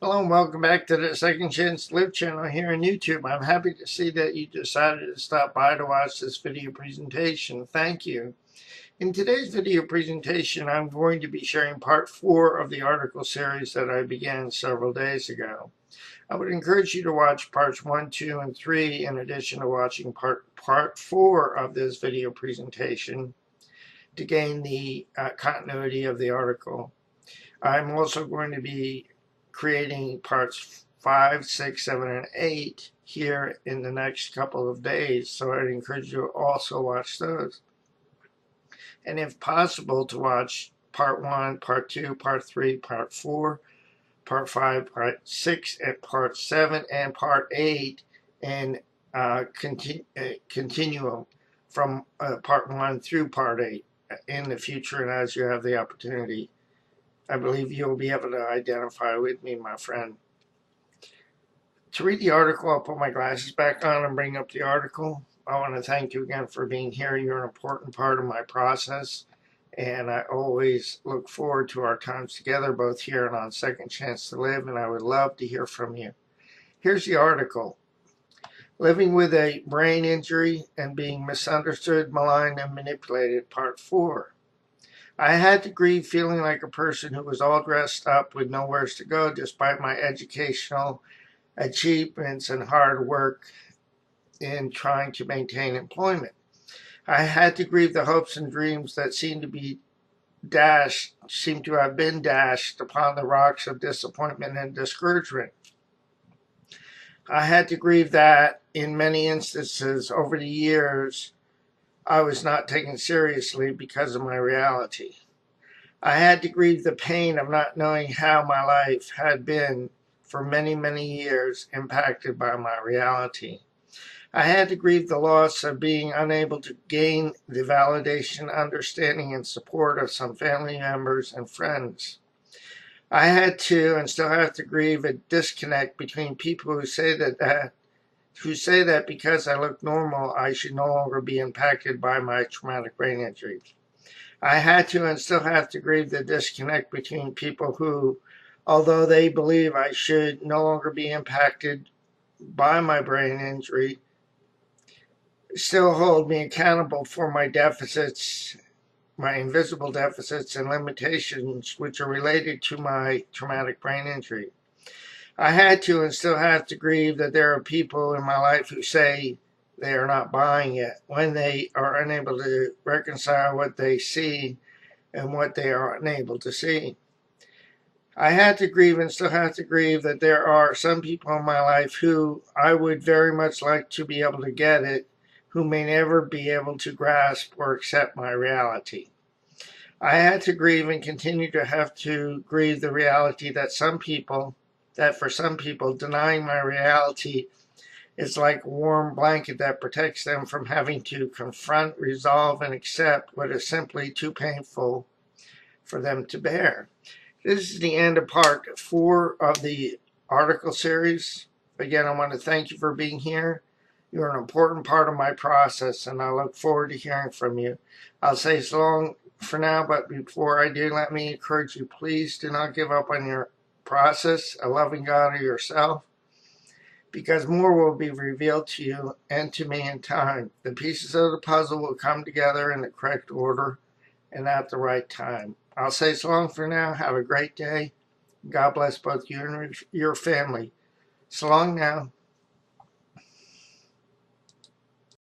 Hello and welcome back to the Second Chance Live channel here on YouTube. I'm happy to see that you decided to stop by to watch this video presentation. Thank you. In today's video presentation, I'm going to be sharing part 4 of the article series that I began several days ago. I would encourage you to watch parts 1, 2, and 3 in addition to watching part 4 of this video presentation to gain the continuity of the article. I'm also going to be creating parts 5, 6, 7, and 8 here in the next couple of days. So I'd encourage you to also watch those. And if possible, to watch part 1, part 2, part 3, part 4, part 5, part 6, and part 7, and part 8, and continuum from part 1 through part 8 in the future and as you have the opportunity. I believe you'll be able to identify with me, my friend. To read the article, I'll put my glasses back on and bring up the article. I want to thank you again for being here. You're an important part of my process, and I always look forward to our times together, both here and on Second Chance to Live, and I would love to hear from you. Here's the article. Living with a Brain Injury and Being Misunderstood, Maligned, and Manipulated, Part 4. I had to grieve feeling like a person who was all dressed up with nowhere to go despite my educational achievements and hard work in trying to maintain employment. I had to grieve the hopes and dreams that seemed to have been dashed upon the rocks of disappointment and discouragement. I had to grieve that, in many instances over the years, I was not taken seriously because of my reality. I had to grieve the pain of not knowing how my life had been for many, many years impacted by my reality. I had to grieve the loss of being unable to gain the validation, understanding, and support of some family members and friends. I had to and still have to grieve a disconnect between people who say that because I look normal, I should no longer be impacted by my traumatic brain injury. I had to and still have to grieve the disconnect between people who, although they believe I should no longer be impacted by my brain injury, still hold me accountable for my deficits, my invisible deficits and limitations which are related to my traumatic brain injury. I had to and still have to grieve that there are people in my life who say they are not buying it when they are unable to reconcile what they see and what they are unable to see. I had to grieve and still have to grieve that there are some people in my life who I would very much like to be able to get it, who may never be able to grasp or accept my reality. I had to grieve and continue to have to grieve the reality that for some people, denying my reality is like a warm blanket that protects them from having to confront, resolve, and accept what is simply too painful for them to bear. This is the end of part 4 of the article series. Again, I want to thank you for being here. You're an important part of my process, and I look forward to hearing from you. I'll say so long for now, but before I do, let me encourage you, please do not give up on your process, a loving God of yourself, because more will be revealed to you and to me in time. The pieces of the puzzle will come together in the correct order and at the right time. I'll say so long for now. Have a great day. God bless both you and your family. So long now.